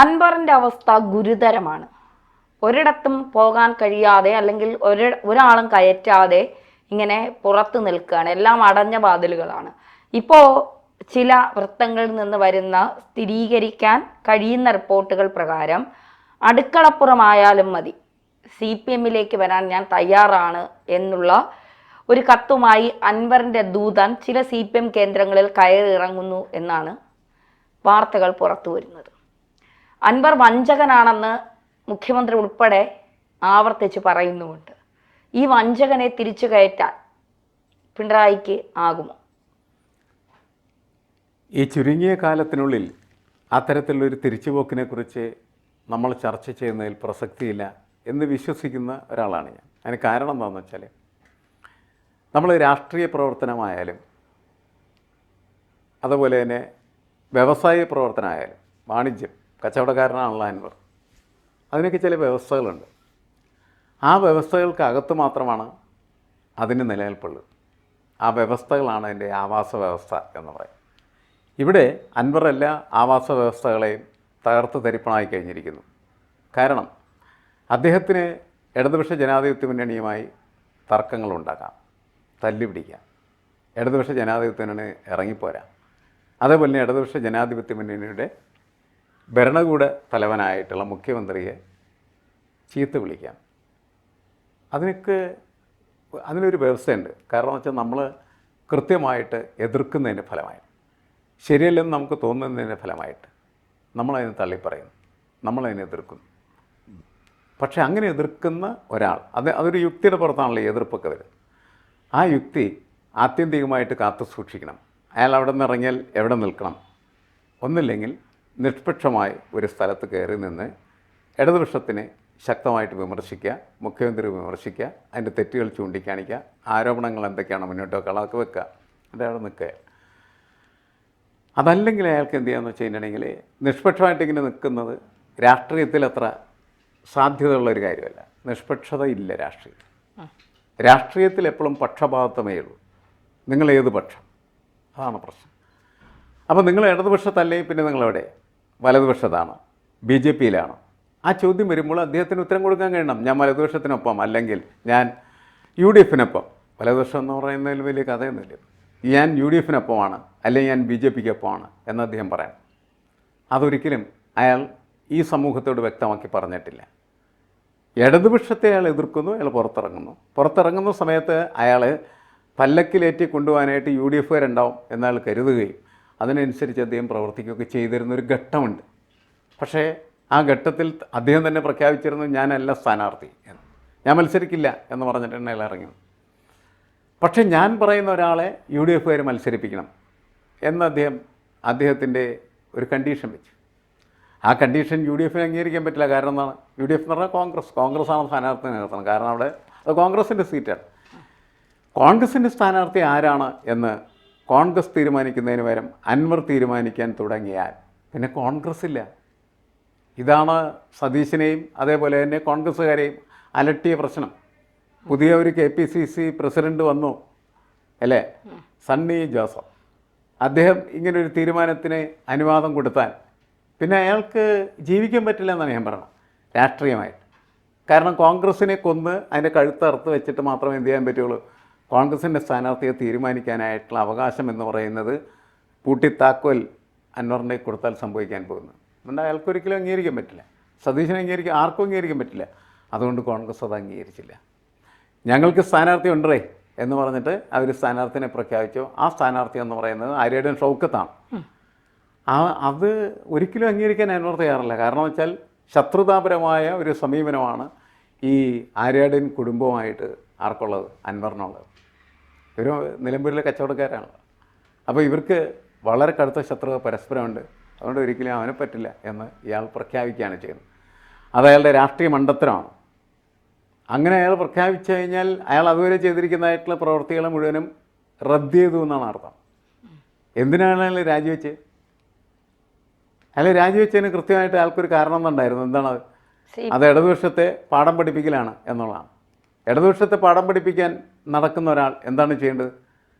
അൻവറിൻ്റെ അവസ്ഥ ഗുരുതരമാണ്. ഒരിടത്തും പോകാൻ കഴിയാതെ അല്ലെങ്കിൽ ഒരാളും കയറ്റാതെ ഇങ്ങനെ പുറത്തു നിൽക്കുകയാണ്. എല്ലാം അടഞ്ഞ വാതിലുകളാണ്. ഇപ്പോൾ ചില വൃത്തങ്ങളിൽ നിന്ന് വരുന്ന സ്ഥിരീകരിക്കാൻ കഴിയുന്ന റിപ്പോർട്ടുകൾ പ്രകാരം അടുക്കളപ്പുറമായാലും മതി, CPM-ലേക്ക് വരാൻ ഞാൻ തയ്യാറാണ് എന്നുള്ള ഒരു കത്തുമായി അൻവറിൻ്റെ ദൂതൻ ചില CPM കേന്ദ്രങ്ങളിൽ കയറിയിറങ്ങുന്നു എന്നാണ് വാർത്തകൾ പുറത്തു വരുന്നത്. അൻവർ വഞ്ചകനാണെന്ന് മുഖ്യമന്ത്രി ഉൾപ്പെടെ ആവർത്തിച്ച് പറയുന്നുമുണ്ട്. ഈ വഞ്ചകനെ തിരിച്ചു കയറ്റാൻ പിണറായിക്ക് ആകുമോ? ഈ ചുരുങ്ങിയ കാലത്തിനുള്ളിൽ അത്തരത്തിലുള്ളൊരു തിരിച്ചുപോക്കിനെ കുറിച്ച് നമ്മൾ ചർച്ച ചെയ്യുന്നതിൽ പ്രസക്തിയില്ല എന്ന് വിശ്വസിക്കുന്ന ഒരാളാണ് ഞാൻ. അതിന് കാരണം എന്താണെന്ന് വെച്ചാൽ, നമ്മൾ രാഷ്ട്രീയ പ്രവർത്തനമായാലും അതുപോലെ തന്നെ വ്യവസായ പ്രവർത്തനമായാലും വാണിജ്യം, കച്ചവടക്കാരനാണല്ലോ അൻവർ, അതിനൊക്കെ ചില വ്യവസ്ഥകളുണ്ട്. ആ വ്യവസ്ഥകൾക്കകത്ത് മാത്രമാണ് അതിന് നിലനിൽപ്പുള്ളത്. ആ വ്യവസ്ഥകളാണ് അതിൻ്റെ ആവാസ വ്യവസ്ഥ എന്ന് പറയും. ഇവിടെ അൻവർ എല്ലാ ആവാസ വ്യവസ്ഥകളെയും തകർത്ത് തരിപ്പണമായി കഴിഞ്ഞിരിക്കുന്നു. കാരണം അദ്ദേഹത്തിന് ഇടതുപക്ഷ ജനാധിപത്യ മുന്നണിയുമായി തർക്കങ്ങളുണ്ടാക്കാം, തല്ലുപിടിക്കാം, ഇടതുപക്ഷ ജനാധിപത്യ മുന്നണി ഇറങ്ങിപ്പോരാം. അതേപോലെ തന്നെ ഇടതുപക്ഷ ജനാധിപത്യ മുന്നണിയുടെ ഭരണകൂട തലവനായിട്ടുള്ള മുഖ്യമന്ത്രിയെ ചീത്ത വിളിക്കാം. അതിനൊരു വ്യവസ്ഥയുണ്ട്. കാരണം എന്ന് വെച്ചാൽ നമ്മൾ കൃത്യമായിട്ട് എതിർക്കുന്നതിൻ്റെ ഫലമായിട്ട്, ശരിയല്ലെന്ന് നമുക്ക് തോന്നുന്നതിൻ്റെ ഫലമായിട്ട് നമ്മളതിനെ തള്ളിപ്പറയുന്നു, നമ്മളതിനെ എതിർക്കുന്നു. പക്ഷേ അങ്ങനെ എതിർക്കുന്ന ഒരാൾ, അതൊരു യുക്തിയുടെ പുറത്താണല്ലോ എതിർപ്പൊക്കെ വരുന്നത്. ആ യുക്തി ആത്യന്തികമായിട്ട് കാത്തു സൂക്ഷിക്കണം. അയാൾ അവിടെ നിന്ന് ഇറങ്ങിയാൽ എവിടെ നിൽക്കണം? ഒന്നില്ലെങ്കിൽ നിഷ്പക്ഷമായി ഒരു സ്ഥലത്ത് കയറി നിന്ന് ഇടതുപക്ഷത്തിനെ ശക്തമായിട്ട് വിമർശിക്കുക, മുഖ്യമന്ത്രി വിമർശിക്കുക, അതിൻ്റെ തെറ്റുകൾ ചൂണ്ടിക്കാണിക്കുക, ആരോപണങ്ങൾ എന്തൊക്കെയാണ് മുന്നോട്ട് വെക്കുക അതൊക്കെ വെക്കുക, എന്നിട്ട് അവിടെ നിൽക്കുക. അതല്ലെങ്കിൽ അയാൾക്ക് എന്ത് ചെയ്യാമെന്ന് വെച്ച് കഴിഞ്ഞിട്ടുണ്ടെങ്കിൽ, നിഷ്പക്ഷമായിട്ട് ഇങ്ങനെ നിൽക്കുന്നത് രാഷ്ട്രീയത്തിൽ അത്ര സാധ്യതയുള്ളൊരു കാര്യമല്ല. നിഷ്പക്ഷത ഇല്ല രാഷ്ട്രീയത്തിൽ. രാഷ്ട്രീയത്തിൽ എപ്പോഴും പക്ഷപാതമേ ഉള്ളൂ. നിങ്ങൾ ഏത് പക്ഷം? അതാണ് പ്രശ്നം. അപ്പോൾ നിങ്ങൾ ഇടതുപക്ഷത്തല്ലേ, പിന്നെ നിങ്ങളെവിടെ? വലതുപക്ഷത്താണ്, BJP-യിലാണ്. ആ ചോദ്യം വരുമ്പോൾ അദ്ദേഹത്തിന് ഉത്തരം കൊടുക്കാൻ കഴിയണം. ഞാൻ വലതുപക്ഷത്തിനൊപ്പം, അല്ലെങ്കിൽ ഞാൻ UDF-നൊപ്പം. വലതുപക്ഷം എന്ന് പറയുന്നതിൽ വലിയ കഥയൊന്നുമില്ല. ഞാൻ UDF-നൊപ്പമാണ്, അല്ലെങ്കിൽ ഞാൻ BJP-ക്കൊപ്പമാണ് എന്ന് അദ്ദേഹം പറയാം. അതൊരിക്കലും അയാൾ ഈ സമൂഹത്തോട് വ്യക്തമാക്കി പറഞ്ഞിട്ടില്ല. ഇടതുപക്ഷത്തെ അയാൾ എതിർക്കുന്നു, അയാൾ പുറത്തിറങ്ങുന്ന സമയത്ത് അയാൾ പല്ലക്കിലേറ്റി കൊണ്ടുപോകാനായിട്ട് UDF-കാരുണ്ടാവും എന്നയാൾ കരുതുകയും അതിനനുസരിച്ച് അദ്ദേഹം പ്രവർത്തിക്കുകയൊക്കെ ചെയ്തിരുന്നൊരു ഘട്ടമുണ്ട്. പക്ഷേ ആ ഘട്ടത്തിൽ അദ്ദേഹം തന്നെ പ്രഖ്യാപിച്ചിരുന്നു, ഞാനല്ല സ്ഥാനാർത്ഥി എന്ന്, ഞാൻ മത്സരിക്കില്ല എന്ന് പറഞ്ഞിട്ടാണ് അയാൾ ഇറങ്ങിയത്. പക്ഷേ ഞാൻ പറയുന്ന ഒരാളെ UDF-കാർ മത്സരിപ്പിക്കണം എന്ന് അദ്ദേഹത്തിൻ്റെ ഒരു കണ്ടീഷൻ വെച്ചു. ആ കണ്ടീഷൻ UDF-ന് അംഗീകരിക്കാൻ പറ്റില്ല. കാരണം എന്താണ്? UDF എന്ന് പറഞ്ഞാൽ കോൺഗ്രസ്സാണ് സ്ഥാനാർത്ഥി നിർത്തണം. കാരണം അവിടെ അത് കോൺഗ്രസിൻ്റെ സീറ്റാണ്. കോൺഗ്രസിൻ്റെ സ്ഥാനാർത്ഥി ആരാണ് എന്ന് കോൺഗ്രസ് തീരുമാനിക്കുന്നതിന് പകരം അൻവർ തീരുമാനിക്കാൻ തുടങ്ങിയാൽ പിന്നെ കോൺഗ്രസ് ഇല്ല. ഇതാണ് സതീശനെയും അതേപോലെ തന്നെ കോൺഗ്രസ്സുകാരെയും അലട്ടിയ പ്രശ്നം. പുതിയ ഒരു KPCC പ്രസിഡന്റ് വന്നു അല്ലേ, സണ്ണി ജോസഫ്. അദ്ദേഹം ഇങ്ങനൊരു തീരുമാനത്തിന് അനുവാദം കൊടുത്താൽ പിന്നെ അയാൾക്ക് ജീവിക്കാൻ പറ്റില്ല എന്നാണ് ഞാൻ പറയുന്നത്, രാഷ്ട്രീയമായിട്ട്. കാരണം കോൺഗ്രസിനെ കൊന്ന് അതിൻ്റെ കഴുത്തറുത്ത് വെച്ചിട്ട് മാത്രമേ എന്ത് ചെയ്യാൻ പറ്റുള്ളൂ? കോൺഗ്രസിൻ്റെ സ്ഥാനാർത്ഥിയെ തീരുമാനിക്കാനായിട്ടുള്ള അവകാശം എന്ന് പറയുന്നത് പൂട്ടിത്താക്കോൽ അൻവറിൻ്റെ കൊടുത്താൽ സംഭവിക്കാൻ പോകുന്നു. അതുകൊണ്ട് അയാൾക്കൊരിക്കലും അംഗീകരിക്കാൻ പറ്റില്ല. സതീശനെ ആർക്കും അംഗീകരിക്കാൻ പറ്റില്ല. അതുകൊണ്ട് കോൺഗ്രസ് അത് അംഗീകരിച്ചില്ല. ഞങ്ങൾക്ക് സ്ഥാനാർത്ഥി ഉണ്ടേ എന്ന് പറഞ്ഞിട്ട് അവർ സ്ഥാനാർത്ഥിനെ പ്രഖ്യാപിച്ചു. ആ സ്ഥാനാർത്ഥി എന്ന് പറയുന്നത് ആര്യടൻ ഷൗക്കത്താണ്. അത് ഒരിക്കലും അംഗീകരിക്കാൻ അൻവർ തയ്യാറല്ല. കാരണം വെച്ചാൽ ശത്രുതാപരമായ ഒരു സമീപനമാണ് ഈ ആര്യാടൻ കുടുംബവുമായിട്ട് ആർക്കുള്ളത്? അൻവറിനുള്ളത്. ഒരു നിലമ്പൂരിലെ കച്ചവടക്കാരാണല്ലോ. അപ്പോൾ ഇവർക്ക് വളരെ കടുത്ത ശത്രുത പരസ്പരമുണ്ട്. അതുകൊണ്ട് ഒരിക്കലും അവനെ പറ്റില്ല എന്ന് ഇയാൾ പ്രഖ്യാപിക്കുകയാണ് ചെയ്യുന്നത്. അത് അയാളുടെ രാഷ്ട്രീയ മണ്ടത്തരമാണ്. അങ്ങനെ അയാൾ പ്രഖ്യാപിച്ചു കഴിഞ്ഞാൽ അയാൾ അതുവരെ ചെയ്തിരിക്കുന്നതായിട്ടുള്ള പ്രവൃത്തികൾ മുഴുവനും റദ്ദ് ചെയ്തു എന്നാണ് അർത്ഥം. എന്തിനാണ് അയാൾ രാജിവെച്ച്? അയാൾ രാജിവെച്ചതിന് കൃത്യമായിട്ട് അയാൾക്കൊരു കാരണം ഉണ്ടായിരുന്നു. എന്താണത്? അത് ഇടതുപക്ഷത്തെ പാഠം പഠിപ്പിക്കലാണ് എന്നുള്ളതാണ്. ഇടതുപക്ഷത്തെ പാഠം പഠിപ്പിക്കാൻ നടക്കുന്ന ഒരാൾ എന്താണ് ചെയ്യേണ്ടത്?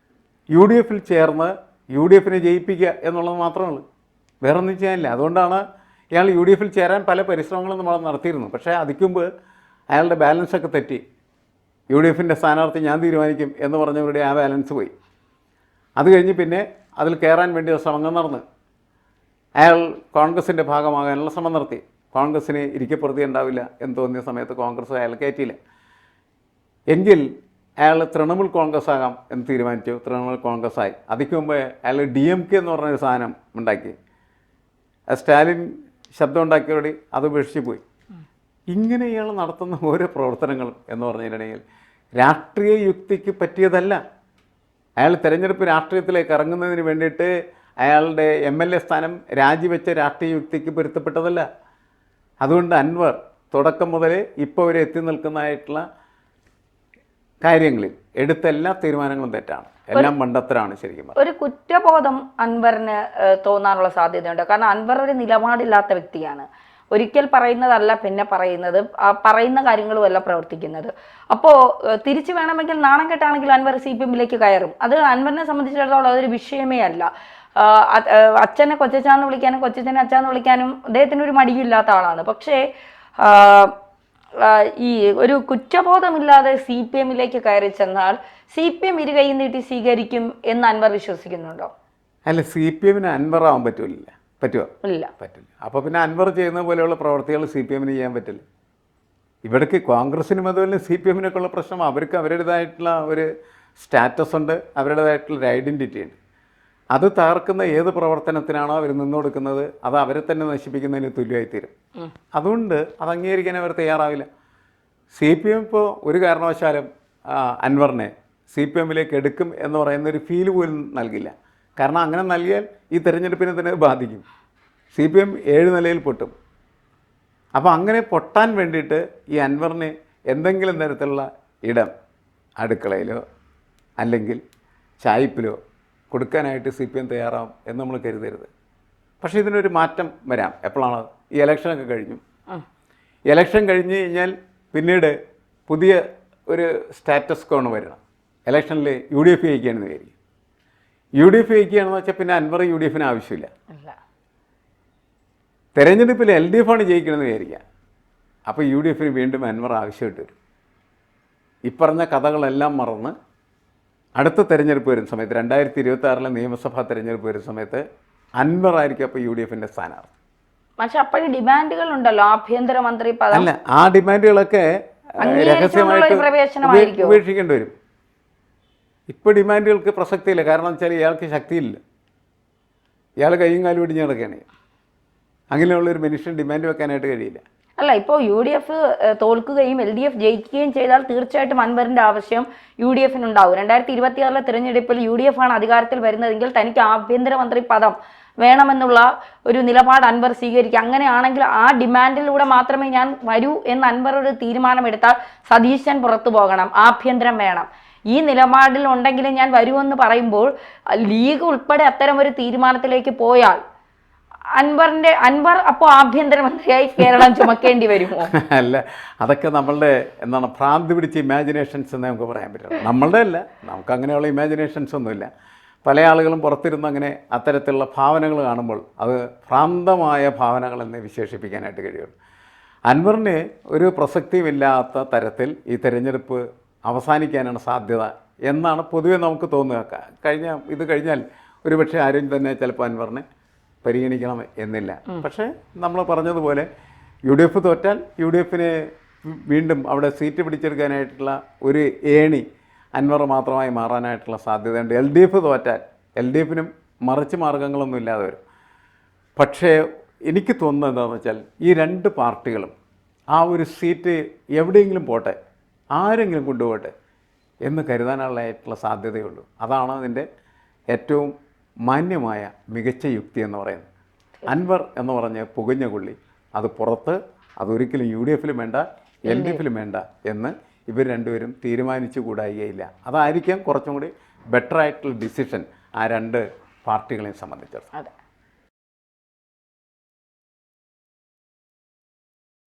UDF-ൽ ചേർന്ന് UDF-നെ ജയിപ്പിക്കുക എന്നുള്ളത് മാത്രമേ ഉള്ളൂ. വേറൊന്നും ചെയ്യാനില്ല. അതുകൊണ്ടാണ് ഇയാൾ യു ഡി എഫിൽ ചേരാൻ പല പരിശ്രമങ്ങളും നമ്മൾ നടത്തിയിരുന്നു. പക്ഷേ അതിക്ക് മുമ്പ് അയാളുടെ ബാലൻസൊക്കെ തെറ്റി. യു ഡി എഫിൻ്റെ സ്ഥാനാർത്ഥി ഞാൻ തീരുമാനിക്കും എന്ന് പറഞ്ഞവരുടെ ആ ബാലൻസ് പോയി. അത് കഴിഞ്ഞ് പിന്നെ അതിൽ കയറാൻ വേണ്ടി ശ്രമങ്ങൾ നടന്ന് അയാൾ കോൺഗ്രസിൻ്റെ ഭാഗമാകാനുള്ള ശ്രമം നടത്തി. കോൺഗ്രസ്സിന് ഇരിക്കപ്പുറത്തി ഉണ്ടാവില്ല എന്ന് തോന്നിയ സമയത്ത് കോൺഗ്രസ് അയാൾ കയറ്റിയില്ല. എങ്കിൽ അയാൾ തൃണമൂൽ കോൺഗ്രസ് ആകാം എന്ന് തീരുമാനിച്ചു. തൃണമൂൽ കോൺഗ്രസ് ആയി. അതിക്ക് മുമ്പ് അയാൾ DMK എന്ന് പറഞ്ഞൊരു സാധനം ഉണ്ടാക്കി. സ്റ്റാലിൻ ശബ്ദം ഉണ്ടാക്കിയോടെ അത് ഉപേക്ഷിച്ച് പോയി. ഇങ്ങനെ ഇയാൾ നടത്തുന്ന ഓരോ പ്രവർത്തനങ്ങളും എന്ന് പറഞ്ഞിട്ടുണ്ടെങ്കിൽ രാഷ്ട്രീയ യുക്തിക്ക് പറ്റിയതല്ല. അയാൾ തെരഞ്ഞെടുപ്പ് രാഷ്ട്രീയത്തിലേക്ക് ഇറങ്ങുന്നതിന് വേണ്ടിയിട്ട് അയാളുടെ MLA സ്ഥാനം രാജിവെച്ച രാഷ്ട്രീയ യുക്തിക്ക് പൊരുത്തപ്പെട്ടതല്ല. അതുകൊണ്ട് അൻവർ തുടക്കം മുതൽ ഇപ്പോൾ വരെ എത്തി നിൽക്കുന്നതായിട്ടുള്ള കാര്യങ്ങളിൽ എടുത്ത എല്ലാ തീരുമാനങ്ങളും തെറ്റാണ്, എല്ലാം മണ്ടത്തരാണ് ശരിക്കും. ഒരു കുറ്റബോധം അൻവറിന് തോന്നാനുള്ള സാധ്യതയുണ്ട്. കാരണം അൻവർ ഒരു നിലപാടില്ലാത്ത വ്യക്തിയാണ്. ഒരിക്കൽ പറയുന്നതല്ല പിന്നെ പറയുന്നത്, പറയുന്ന കാര്യങ്ങളും അല്ല പ്രവർത്തിക്കുന്നത്. അപ്പോൾ തിരിച്ചു വേണമെങ്കിൽ നാണം കെട്ടാണെങ്കിൽ അൻവർ CPM-ലേക്ക് കയറും. അത് അൻവറിനെ സംബന്ധിച്ചിടത്തോളം അതൊരു വിഷയമേ അല്ല. അച്ഛനെ കൊച്ചച്ചാന്ന് വിളിക്കാനും കൊച്ചച്ഛനെ അച്ഛാന്ന് വിളിക്കാനും അദ്ദേഹത്തിന് ഒരു മടിയില്ലാത്ത ആളാണ്. പക്ഷേ ഈ ഒരു കുറ്റബോധമില്ലാതെ CPM-ലേക്ക് കയറി ചെന്നാൽ CPM ഇരുകൈ നീട്ടി സ്വീകരിക്കും എന്ന് അൻവർ വിശ്വസിക്കുന്നുണ്ടോ? അല്ല, CPM-ന് അൻവർ ആവാൻ പറ്റുമോ? ഇല്ല, പറ്റില്ല. അപ്പോൾ പിന്നെ അൻവർ ചെയ്യുന്ന പോലെയുള്ള പ്രവർത്തികൾ CPM-ന് ചെയ്യാൻ പറ്റില്ല. ഇവിടേക്ക് കോൺഗ്രസിനും അതുപോലെ CPM-നൊക്കെ ഉള്ള പ്രശ്നം അവർക്ക് അവരുടേതായിട്ടുള്ള ഒരു സ്റ്റാറ്റസ് ഉണ്ട്, അവരുടേതായിട്ടുള്ള ഒരു ഐഡൻറ്റിറ്റി ഉണ്ട്. അത് തകർക്കുന്ന ഏത് പ്രവർത്തനത്തിനാണോ അവർ നിന്നുകൊടുക്കുന്നത് അത് അവരെ തന്നെ നശിപ്പിക്കുന്നതിന് തുല്യമായിത്തീരും. അതുകൊണ്ട് അത് അംഗീകരിക്കാൻ അവർ തയ്യാറാവില്ല. CPM ഇപ്പോൾ ഒരു കാരണവശാലും അൻവറിനെ CPM-ലേക്ക് എടുക്കും എന്ന് പറയുന്നൊരു ഫീല് പോലും നൽകില്ല. കാരണം അങ്ങനെ നൽകിയാൽ ഈ തെരഞ്ഞെടുപ്പിനെ തന്നെ ബാധിക്കും. CPM 7 നിലയിൽ പൊട്ടും. അപ്പോൾ അങ്ങനെ പൊട്ടാൻ വേണ്ടിയിട്ട് ഈ അൻവറിന് എന്തെങ്കിലും തരത്തിലുള്ള ഇടം അടുക്കളയിലോ അല്ലെങ്കിൽ ചായ്പിലോ കൊടുക്കാനായിട്ട് CPM തയ്യാറാവും എന്ന് നമ്മൾ കരുതരുത്. പക്ഷേ ഇതിനൊരു മാറ്റം വരാം. എപ്പോഴാണ്? ഈ ഇലക്ഷനൊക്കെ കഴിഞ്ഞു. ഇലക്ഷൻ കഴിഞ്ഞ് കഴിഞ്ഞാൽ പിന്നീട് പുതിയ ഒരു സ്റ്റാറ്റസ് കോണ് വരണം. ഇലക്ഷനിൽ UDF ജയിക്കുകയാണെന്ന് വിചാരിക്കും. UDF ജയിക്കുകയാണെന്ന് വെച്ചാൽ പിന്നെ അൻവർ UDF-ന് ആവശ്യമില്ല. തെരഞ്ഞെടുപ്പിൽ LDF-ആണ് ജയിക്കണമെന്ന് വിചാരിക്കുക. അപ്പോൾ UDF-ന് വീണ്ടും അൻവർ ആവശ്യമായിട്ട് വരും. ഈ പറഞ്ഞ കഥകളെല്ലാം മറന്ന് അടുത്ത തെരഞ്ഞെടുപ്പ് വരുന്ന സമയത്ത് 2026 നിയമസഭാ തെരഞ്ഞെടുപ്പ് വരുന്ന സമയത്ത് അൻവർ ആയിരിക്കും അപ്പോൾ UDF-ന്റെ സ്ഥാനാർത്ഥി. പക്ഷെ അപ്പോഴും ഡിമാൻഡുകൾ ഉണ്ടല്ലോ, ആഭ്യന്തരമന്ത്രി പദം. അല്ല, ആ ഡിമാൻഡുകളൊക്കെ രഹസ്യമായിട്ട് ഉപേക്ഷിക്കേണ്ടി വരും. ഇപ്പോൾ ഡിമാൻഡുകൾക്ക് പ്രസക്തിയില്ല. കാരണം എന്ന് വെച്ചാൽ ഇയാൾക്ക് ശക്തിയില്ല. ഇയാൾ കൈയും കാലും പിടിഞ്ഞ് നടക്കുകയാണ്. അങ്ങനെയുള്ളൊരു മനുഷ്യൻ ഡിമാൻഡ് വെക്കാനായിട്ട് കഴിയില്ല. അല്ല, ഇപ്പോൾ UDF തോൽക്കുകയും LDF ജയിക്കുകയും ചെയ്താൽ തീർച്ചയായിട്ടും അൻവറിന്റെ ആവശ്യം UDF-നുണ്ടാവും. 2026 തിരഞ്ഞെടുപ്പിൽ UDF-ആണ് അധികാരത്തിൽ വരുന്നതെങ്കിൽ തനിക്ക് ആഭ്യന്തരമന്ത്രി പദം വേണമെന്നുള്ള ഒരു നിലപാട് അൻവർ സ്വീകരിക്കുക. അങ്ങനെയാണെങ്കിൽ ആ ഡിമാൻഡിലൂടെ മാത്രമേ ഞാൻ വരൂ എന്ന് അൻവർ ഒരു തീരുമാനമെടുത്താൽ സതീശൻ പുറത്തു പോകണം, ആഭ്യന്തരം വേണം, ഈ നിലപാടിൽ ഉണ്ടെങ്കിലും ഞാൻ വരുമെന്ന് പറയുമ്പോൾ ലീഗ് ഉൾപ്പെടെ അത്തരം ഒരു തീരുമാനത്തിലേക്ക് പോയാൽ അൻവർ അപ്പോൾ ആഭ്യന്തരമന്ത്രിയായി കേരളം ചുമക്കേണ്ടി വരുമോ? അല്ല, അതൊക്കെ നമ്മളുടെ എന്താണ് ഭ്രാന്തി പിടിച്ച ഇമാജിനേഷൻസ് എന്ന് നമുക്ക് പറയാൻ പറ്റില്ല. നമ്മളുടെ അല്ല, നമുക്ക് അങ്ങനെയുള്ള ഇമാജിനേഷൻസ് ഒന്നുമില്ല. പല ആളുകളും പുറത്തിരുന്ന് അങ്ങനെ അത്തരത്തിലുള്ള ഭാവനകൾ കാണുമ്പോൾ അത് ഭ്രാന്തമായ ഭാവനകളെന്ന് വിശേഷിപ്പിക്കാനായിട്ട് കഴിയുള്ളൂ. അൻവറിന് ഒരു പ്രസക്തിയുമില്ലാത്ത തരത്തിൽ ഈ തെരഞ്ഞെടുപ്പ് അവസാനിക്കാനാണ് സാധ്യത എന്നാണ് പൊതുവെ നമുക്ക് തോന്നുക. ഇത് കഴിഞ്ഞാൽ ഒരുപക്ഷെ ആരും തന്നെ ചിലപ്പോൾ അൻവറിനെ പരിഗണിക്കണം എന്നില്ല. പക്ഷേ നമ്മൾ പറഞ്ഞതുപോലെ UDF തോറ്റാൽ UDF-ന് വീണ്ടും അവിടെ സീറ്റ് പിടിച്ചെടുക്കാനായിട്ടുള്ള ഒരു ഏണി അൻവർ മാത്രമായി മാറാനായിട്ടുള്ള സാധ്യതയുണ്ട്. LDF തോറ്റാൽ LDF-നും മറിച്ച് മാർഗങ്ങളൊന്നും ഇല്ലാതെ വരും. പക്ഷേ എനിക്ക് തോന്നുന്നത് എന്താണെന്ന് വെച്ചാൽ ഈ രണ്ട് പാർട്ടികളും ആ ഒരു സീറ്റ് എവിടെയെങ്കിലും പോട്ടെ, ആരെങ്കിലും കൊണ്ടുപോട്ടെ എന്ന് കരുതാനുള്ളതായിട്ടുള്ള സാധ്യതയുള്ളൂ. അതാണ് അതിൻ്റെ ഏറ്റവും മാന്യമായ മികച്ച യുക്തി എന്ന് പറയുന്നത്. അൻവർ എന്ന് പറഞ്ഞ് പുകഞ്ഞ കൊള്ളി അത് പുറത്ത്, അതൊരിക്കലും UDF-ലും വേണ്ട LDF-ലും വേണ്ട എന്ന് ഇവർ രണ്ടുപേരും തീരുമാനിച്ചു കൂടായികയില്ല. അതായിരിക്കാം കുറച്ചും കൂടി ബെറ്ററായിട്ടുള്ള ഡിസിഷൻ ആ രണ്ട് പാർട്ടികളെയും സംബന്ധിച്ചിടത്തോളം.